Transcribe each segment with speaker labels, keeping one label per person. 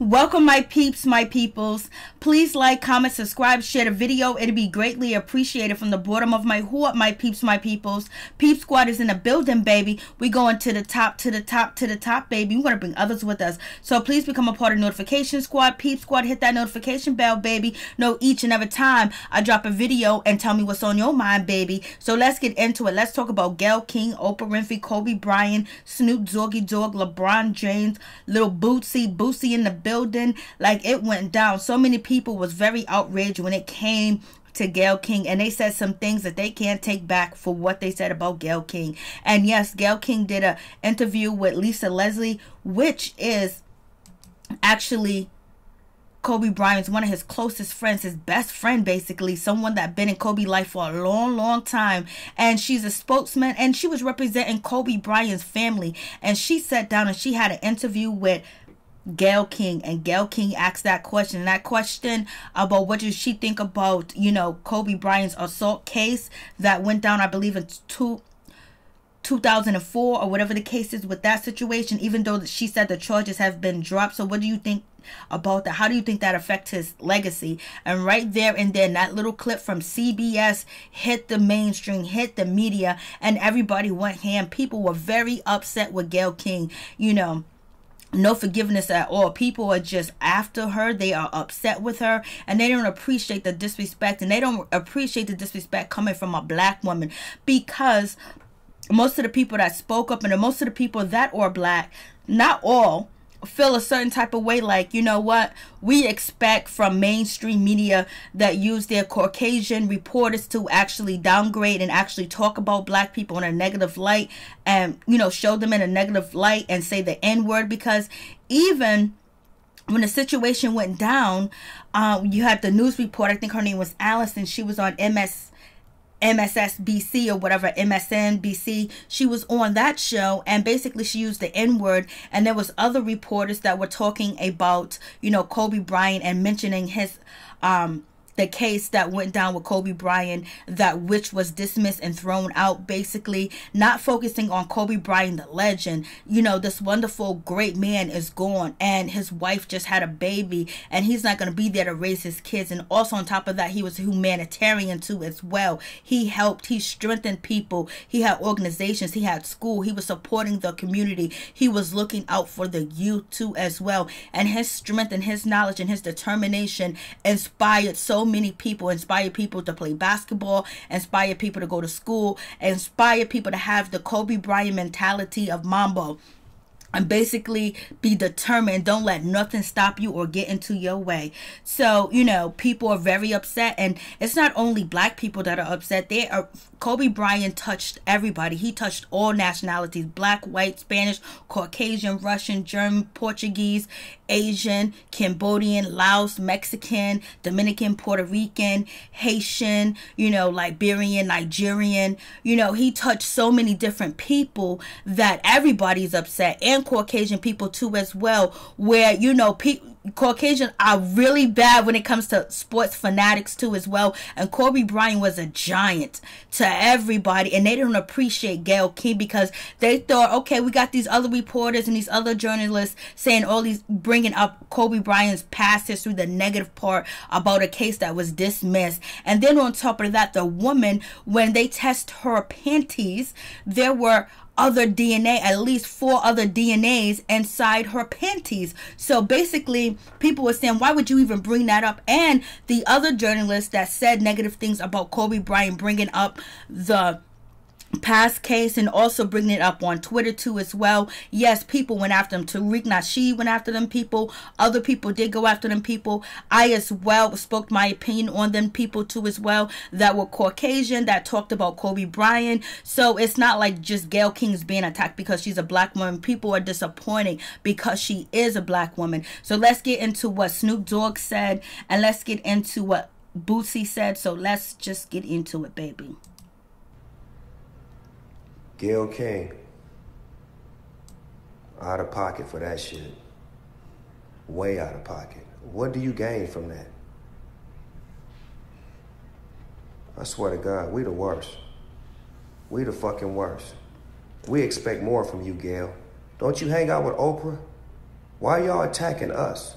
Speaker 1: Welcome, my peeps, my peoples. Please like, comment, subscribe, share the video. It'd be greatly appreciated from the bottom of my heart, my peeps, my peoples. Peep Squad is in the building, baby. We going to the top, to the top, to the top, baby. We want to bring others with us. So please become a part of Notification Squad. Peep Squad, hit that notification bell, baby. Know each and every time I drop a video and tell me what's on your mind, baby. So let's get into it. Let's talk about Gayle King, Oprah Winfrey, Kobe Bryant, Snoop Doggy Dogg, LeBron James, little Boosie in the building. Like, it went down. So many people was very outraged when it came to Gayle King, and they said some things that they can't take back for what they said about Gayle King. And yes, Gayle King did an interview with Lisa Leslie, which is actually Kobe Bryant's one of his closest friends, his best friend, basically, someone that been in Kobe's life for a long time. And she's a spokesman, and she was representing Kobe Bryant's family. And she sat down and she had an interview with Gayle King, and Gayle King asked that question. That question about what does she think about, Kobe Bryant's assault case that went down, I believe, in 2004 or whatever the case is with that situation, even though she said the charges have been dropped. So what do you think about that? How do you think that affects his legacy? And right there and then, that little clip from CBS hit the mainstream, hit the media, and everybody went ham. People were very upset with Gayle King. No forgiveness at all. People are just after her. They are upset with her, and they don't appreciate the disrespect, and they don't appreciate the disrespect coming from a black woman, because most of the people that spoke up, and most of the people that are black, not all, feel a certain type of way, like, you know what, we expect from mainstream media that use their Caucasian reporters to actually downgrade and actually talk about black people in a negative light, and show them in a negative light and say the N-word. Because even when the situation went down, you had the news report, I think her name was Alice, and she was on MSSBC or whatever, MSNBC. She was on that show, and basically she used the N-word, and there was other reporters that were talking about, Kobe Bryant, and mentioning his, the case that went down with Kobe Bryant, which was dismissed and thrown out, basically not focusing on Kobe Bryant, the legend. This wonderful, great man is gone, and his wife just had a baby, and he's not going to be there to raise his kids. And also on top of that, he was a humanitarian too as well. He helped, he strengthened people, he had organizations, he had school, he was supporting the community, he was looking out for the youth too as well. And his strength and his knowledge and his determination inspired so many people, inspired people to play basketball, inspired people to go to school, inspired people to have the Kobe Bryant mentality of Mambo, and basically be determined. Don't let nothing stop you or get into your way. So, people are very upset, and it's not only black people that are upset. Kobe Bryant touched everybody. He touched all nationalities: black, white, Spanish, Caucasian, Russian, German, Portuguese, Asian, Cambodian, Laos, Mexican, Dominican, Puerto Rican, Haitian, Liberian, Nigerian. He touched so many different people that everybody's upset, and Caucasian people too as well, where Caucasian are really bad when it comes to sports fanatics too as well. And Kobe Bryant was a giant to everybody, and they don't appreciate Gayle King, because they thought, okay, we got these other reporters and these other journalists saying all these, bringing up Kobe Bryant's past history, the negative part about a case that was dismissed. And then on top of that, the woman, when they test her panties, there were other DNA, at least 4 other DNAs inside her panties. So basically, people were saying, why would you even bring that up? And the other journalists that said negative things about Kobe Bryant, bringing up the past case and also bringing it up on Twitter too as well. Yes, people went after them. Tariq Nasheed went after them people. Other people did go after them people. I as well spoke my opinion on them people too as well, that were Caucasian, that talked about Kobe Bryant. So it's not like just Gayle King's being attacked because she's a black woman. People are disappointed because she is a black woman. So let's get into what Snoop Dogg said, and let's get into what Boosie said. So let's just get into it, baby.
Speaker 2: Gayle King, out of pocket for that shit. Way out of pocket. What do you gain from that? I swear to God, we the worst. We the fucking worst. We expect more from you, Gayle. Don't you hang out with Oprah? Why y'all attacking us?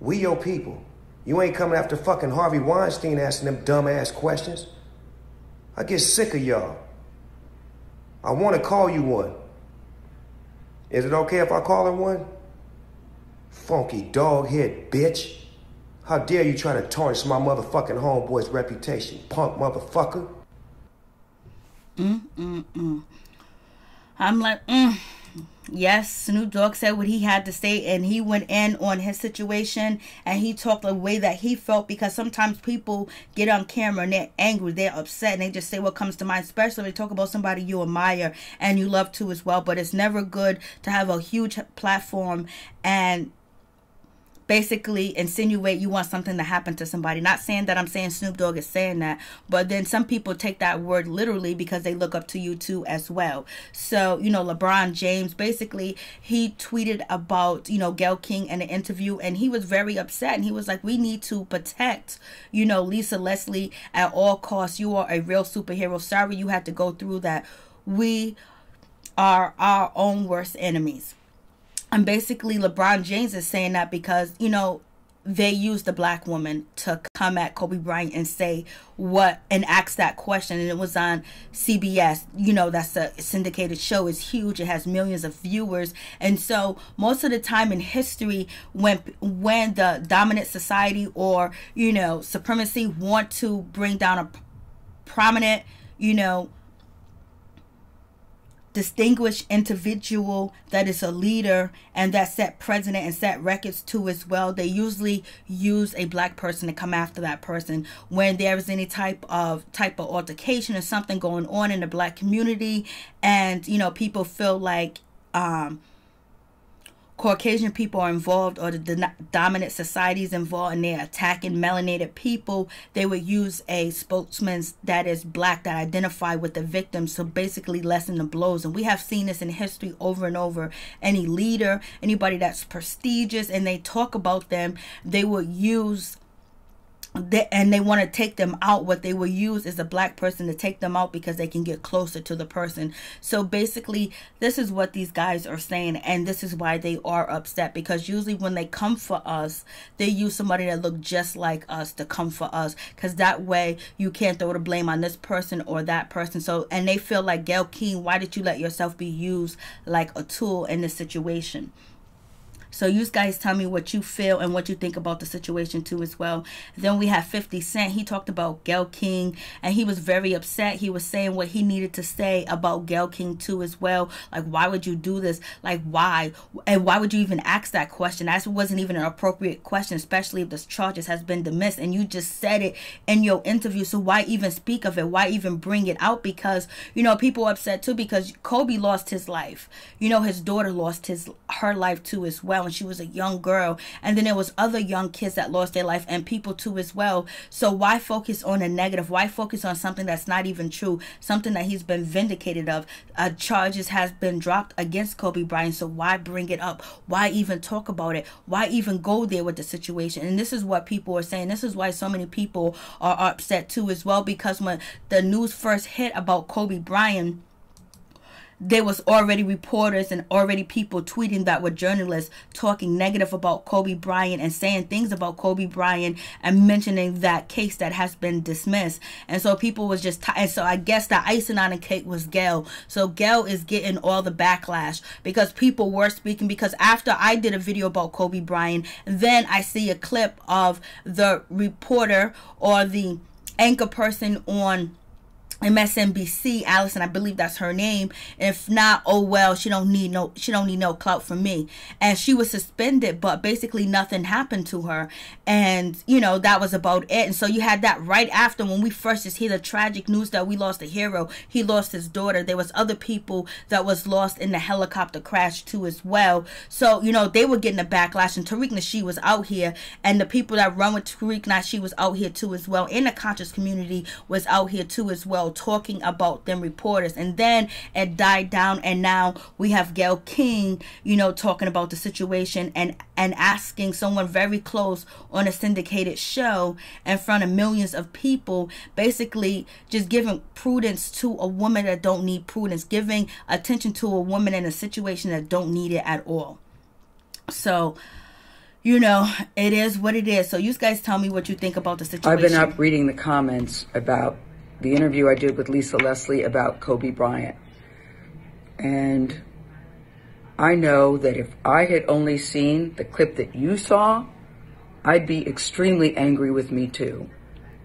Speaker 2: We your people. You ain't coming after fucking Harvey Weinstein asking them dumb-ass questions. I get sick of y'all. I want to call you one. Is it okay if I call her one? Funky dog head bitch. How dare you try to tarnish my motherfucking homeboy's reputation, punk motherfucker.
Speaker 1: I'm like, Yes, Snoop Dogg said what he had to say, and he went in on his situation, and he talked the way that he felt, because sometimes people get on camera and they're angry, they're upset, and they just say what comes to mind, especially when they talk about somebody you admire and you love too as well. But it's never good to have a huge platform and basically insinuate you want something to happen to somebody. Not saying that I'm saying Snoop Dogg is saying that, but then some people take that word literally because they look up to you too as well. So, LeBron James, basically, he tweeted about, Gayle King in an interview, and he was very upset, and he was like, we need to protect, Lisa Leslie at all costs. You are a real superhero. Sorry you had to go through that. We are our own worst enemies. And basically, LeBron James is saying that because, they used the black woman to come at Kobe Bryant and say and ask that question. And it was on CBS. That's a syndicated show. It's huge. It has millions of viewers. And so most of the time in history, when the dominant society or, supremacy want to bring down a prominent, distinguished individual that is a leader and that set precedent and set records too as well, they usually use a black person to come after that person when there is any type of altercation or something going on in the black community, and people feel like Caucasian people are involved, or the dominant society is involved, and they're attacking melanated people. They would use a spokesman that is black that identify with the victims to basically lessen the blows. And we have seen this in history over and over. Any leader, anybody that's prestigious, and they talk about them, they would use and they want to take them out. What they will use is a black person to take them out because they can get closer to the person. So basically, this is what these guys are saying, and this is why they are upset, because usually when they come for us, they use somebody that look just like us to come for us, because that way you can't throw the blame on this person or that person. So, and they feel like, Gayle King, why did you let yourself be used like a tool in this situation? So you guys tell me what you feel and what you think about the situation too as well. Then we have 50 Cent. He talked about Gayle King, and he was very upset. He was saying what he needed to say about Gayle King too as well. Like, why would you do this? Like, why? And why would you even ask that question? That wasn't even an appropriate question, especially if the charges has been dismissed and you just said it in your interview. So why even speak of it? Why even bring it out? Because, people are upset too, because Kobe lost his life. His daughter lost her life too as well. And she was a young girl, and then there was other young kids that lost their life, and people too as well. So why focus on the negative? Why focus on something that's not even true, something that he's been vindicated of? Charges has been dropped against Kobe Bryant, so why bring it up? Why even talk about it? Why even go there with the situation? And this is what people are saying. This is why so many people are upset too as well, because when the news first hit about Kobe Bryant, there was already reporters and already people tweeting that were journalists talking negative about Kobe Bryant and saying things about Kobe Bryant and mentioning that case that has been dismissed. And so people was just and so I guess the icing on the cake was Gayle. So Gayle is getting all the backlash because people were speaking, because after I did a video about Kobe Bryant, then I see a clip of the reporter or the anchor person on MSNBC, Allison, I believe that's her name. If not, oh well, she don't need no clout from me. And she was suspended, but basically nothing happened to her. And that was about it. And so you had that right after, when we first just hear the tragic news that we lost a hero. He lost his daughter. There was other people that was lost in the helicopter crash too as well. So they were getting a backlash, and Tariq Nasheed was out here, and the people that run with Tariq Nasheed was out here too as well, and the conscious community was out here too as well, talking about them reporters. And then it died down, and now we have Gayle King talking about the situation and asking someone very close on a syndicated show in front of millions of people, basically just giving prudence to a woman that don't need prudence, giving attention to a woman in a situation that don't need it at all. So you know, it is what it is. So you guys tell me what you think about the situation.
Speaker 3: I've been up reading the comments about the interview I did with Lisa Leslie about Kobe Bryant. And I know that if I had only seen the clip that you saw, I'd be extremely angry with me too.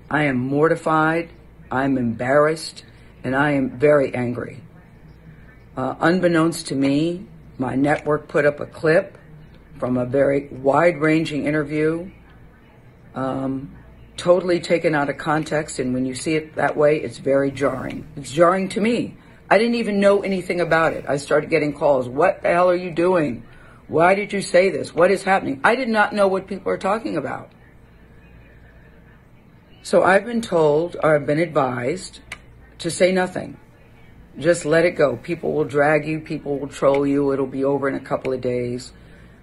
Speaker 3: I am mortified, I'm embarrassed, and I am very angry. Unbeknownst to me, my network put up a clip from a very wide-ranging interview, totally taken out of context, and when you see it that way, it's very jarring. It's jarring to me. I didn't even know anything about it. I started getting calls. What the hell are you doing? Why did you say this? What is happening? I did not know what people are talking about. So I've been told, or I've been advised, to say nothing. Just let it go. People will drag you. People will troll you. It'll be over in a couple of days.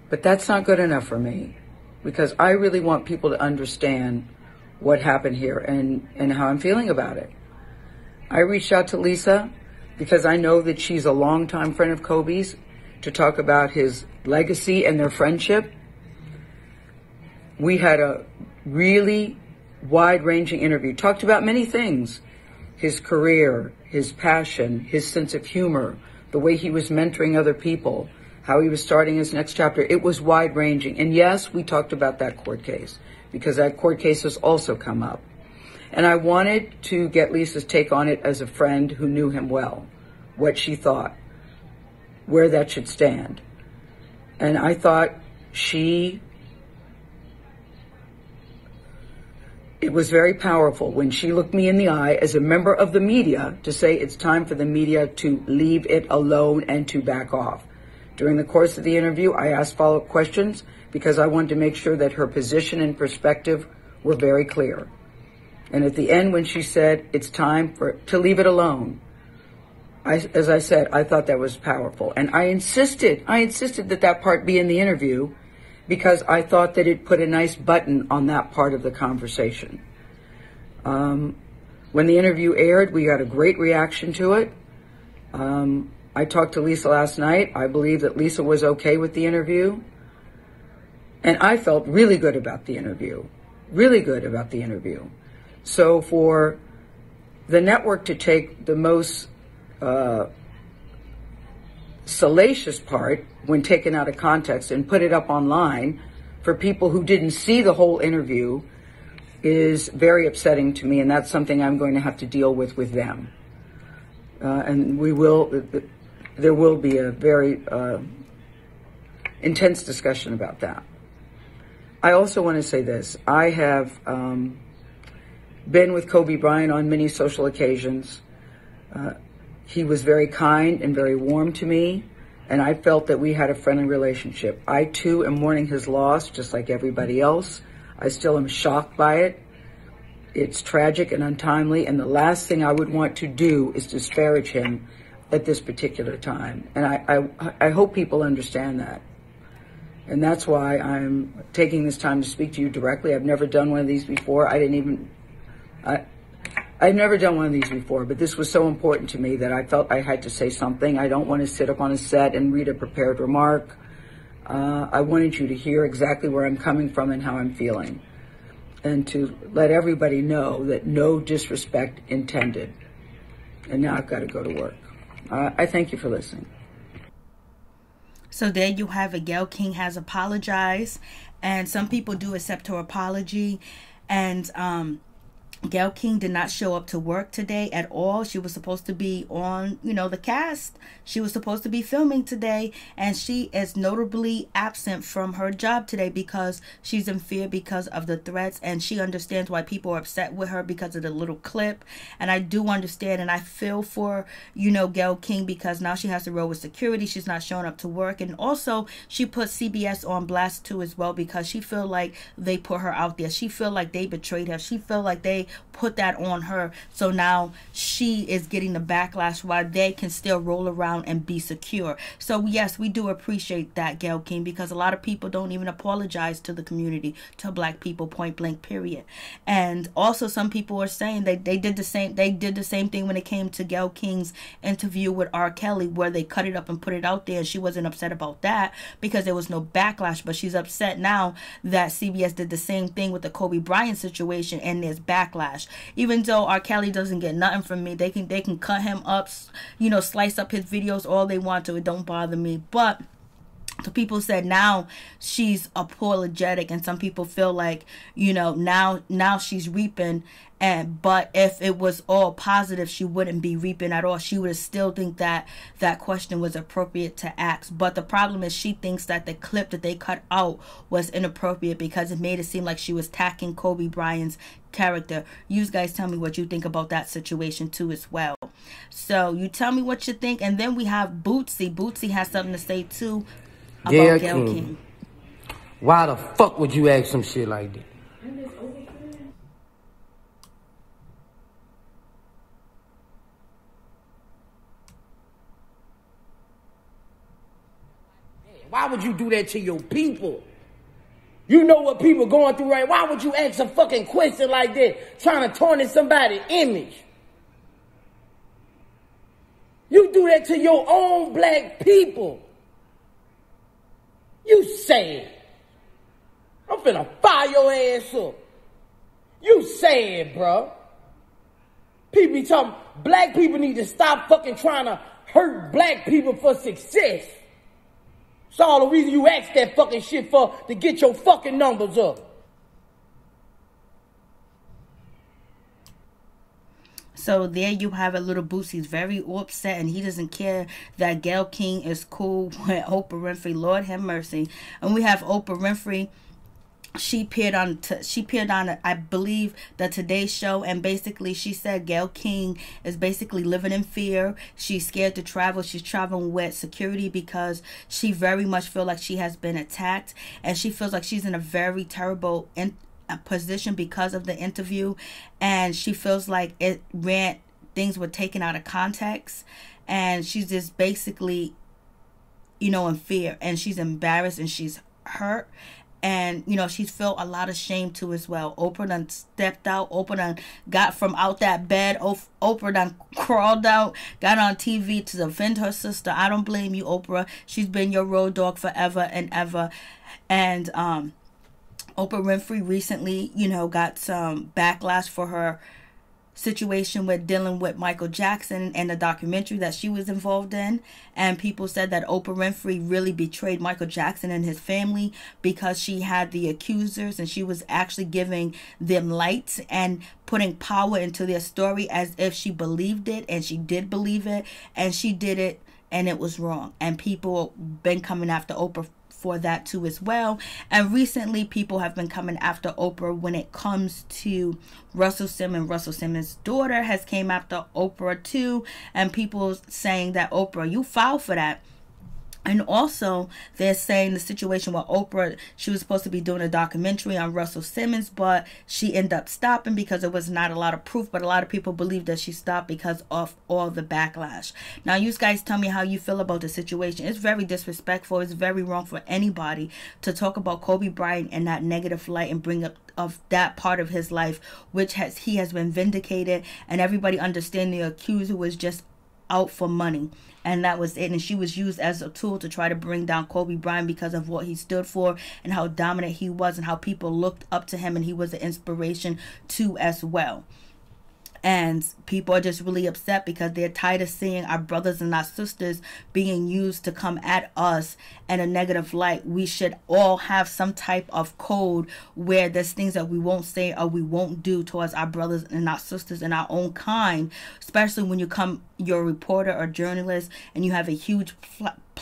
Speaker 3: But that's not good enough for me, because I really want people to understand what happened here and how I'm feeling about it. I reached out to Lisa because I know that she's a longtime friend of Kobe's, to talk about his legacy and their friendship. We had a really wide-ranging interview, talked about many things: his career, his passion, his sense of humor, the way he was mentoring other people, how he was starting his next chapter. It was wide-ranging. And yes, we talked about that court case, because that court case has also come up. And I wanted to get Lisa's take on it as a friend who knew him well, what she thought, where that should stand. And I thought it was very powerful when she looked me in the eye as a member of the media to say it's time for the media to leave it alone and to back off. During the course of the interview, I asked follow-up questions because I wanted to make sure that her position and perspective were very clear. And at the end, when she said it's time to leave it alone, as I said, I thought that was powerful. And I insisted that part be in the interview, because I thought that it put a nice button on that part of the conversation. When the interview aired, we got a great reaction to it. I talked to Lisa last night. I believe that Lisa was okay with the interview. And I felt really good about the interview. Really good about the interview. So for the network to take the most salacious part, when taken out of context, and put it up online for people who didn't see the whole interview, is very upsetting to me, and that's something I'm going to have to deal with them. And there will be a very intense discussion about that. I also want to say this. I have been with Kobe Bryant on many social occasions. He was very kind and very warm to me, and I felt that we had a friendly relationship. I, too, am mourning his loss, just like everybody else. I still am shocked by it. It's tragic and untimely, and the last thing I would want to do is disparage him at this particular time. And I hope people understand that. And that's why I'm taking this time to speak to you directly. I've never done one of these before. I've never done one of these before, but this was so important to me that I felt I had to say something. I don't want to sit up on a set and read a prepared remark. I wanted you to hear exactly where I'm coming from and how I'm feeling, and to let everybody know that no disrespect intended. And now I've got to go to work. I thank you for listening.
Speaker 1: So there you have it. Gayle King has apologized, and some people do accept her apology. And Gayle King did not show up to work today at all. She was supposed to be on, the cast. She was supposed to be filming today, and she is notably absent from her job today because she's in fear because of the threats, and she understands why people are upset with her because of the little clip. And I do understand, and I feel for, Gayle King, because now she has to roll with security. She's not showing up to work, and also she put CBS on blast too as well, because she feel like they put her out there. She feel like they betrayed her. She feel like they they put that on her. So now she is getting the backlash while they can still roll around and be secure. So yes, we do appreciate that, Gayle King, because a lot of people don't even apologize to the community, to black people, point blank, period. And also some people are saying they did the same thing when it came to Gayle King's interview with R. Kelly, where they cut it up and put it out there, and she wasn't upset about that because there was no backlash. But she's upset now that CBS did the same thing with the Kobe Bryant situation and there's backlash. Even though R. Kelly doesn't get nothing from me, they can cut him up, you know, slice up his videos all they want to. It don't bother me. But so people said now she's apologetic, and some people feel like, you know, now she's reaping. But if it was all positive, she wouldn't be reaping at all. She would still think that that question was appropriate to ask. But the problem is she thinks that the clip that they cut out was inappropriate because it made it seem like she was attacking Kobe Bryant's character. You guys tell me what you think about that situation too as well. So you tell me what you think. And then we have Bootsy. Bootsy has something to say too about Gayle King.
Speaker 4: Why the fuck would you ask some shit like that? Why would you do that to your people? You know what people going through, right? Why would you ask a fucking question like that, trying to tarnish somebody's image? You do that to your own black people. You sad. I'm finna fire your ass up. You sad, bro. People be talking, black people need to stop fucking trying to hurt black people for success. It's all the reason you ask that fucking shit for, to get your fucking numbers up.
Speaker 1: So there you have it, little Boosie's very upset, and he doesn't care that Gayle King is cool with Oprah Winfrey. Lord have mercy. And we have Oprah Winfrey. She appeared on, I believe, the Today Show, and basically she said Gayle King is basically living in fear. She's scared to travel. She's traveling with security because she very much feels like she has been attacked, and she feels like she's in a very terrible position because of the interview, and she feels like things were taken out of context, and she's just basically, you know, in fear, and she's embarrassed, and she's hurt. And, you know, she's felt a lot of shame too as well. Oprah done stepped out. Oprah done got from out that bed. Oprah done crawled out, got on TV to defend her sister. I don't blame you, Oprah. She's been your road dog forever and ever. And Oprah Winfrey recently, you know, got some backlash for her situation with dealing with Michael Jackson and the documentary that she was involved in. And people said that Oprah Winfrey really betrayed Michael Jackson and his family because she had the accusers and she was actually giving them lights and putting power into their story as if she believed it, and she did believe it, and she did it, and it was wrong. And people been coming after Oprah for that too as well. And recently people have been coming after Oprah when it comes to Russell Simmons. Russell Simmons' daughter has came after Oprah too, and people saying that Oprah, you foul for that. And also, they're saying the situation with Oprah, she was supposed to be doing a documentary on Russell Simmons, but she ended up stopping because there was not a lot of proof. But a lot of people believe that she stopped because of all the backlash. Now, you guys tell me how you feel about the situation. It's very disrespectful. It's very wrong for anybody to talk about Kobe Bryant in that negative light and bring up of that part of his life, which he has been vindicated, and everybody understand the accuser was just out for money, and that was it. And she was used as a tool to try to bring down Kobe Bryant because of what he stood for and how dominant he was and how people looked up to him, and he was an inspiration too as well. And people are just really upset because they're tired of seeing our brothers and our sisters being used to come at us in a negative light. We should all have some type of code where there's things that we won't say or we won't do towards our brothers and our sisters in our own kind, especially when you're a reporter or journalist and you have a huge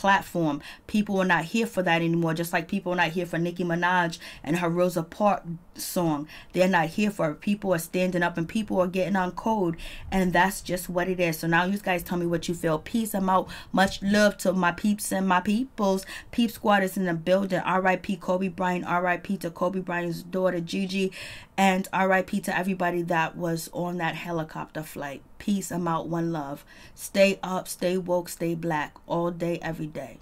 Speaker 1: platform. People are not here for that anymore, just like people are not here for Nicki Minaj and her Rosa Parks song. They're not here for it. People are standing up and people are getting on code, and that's just what it is. So now you guys tell me what you feel. Peace. I'm out. Much love to my peeps and my peoples. Peep Squad is in the building. R.I.P. Kobe Bryant. R.I.P. to Kobe Bryant's daughter Gigi, and R.I.P. to everybody that was on that helicopter flight. Peace. I'm out. One love. Stay up, stay woke, stay black all day, every day.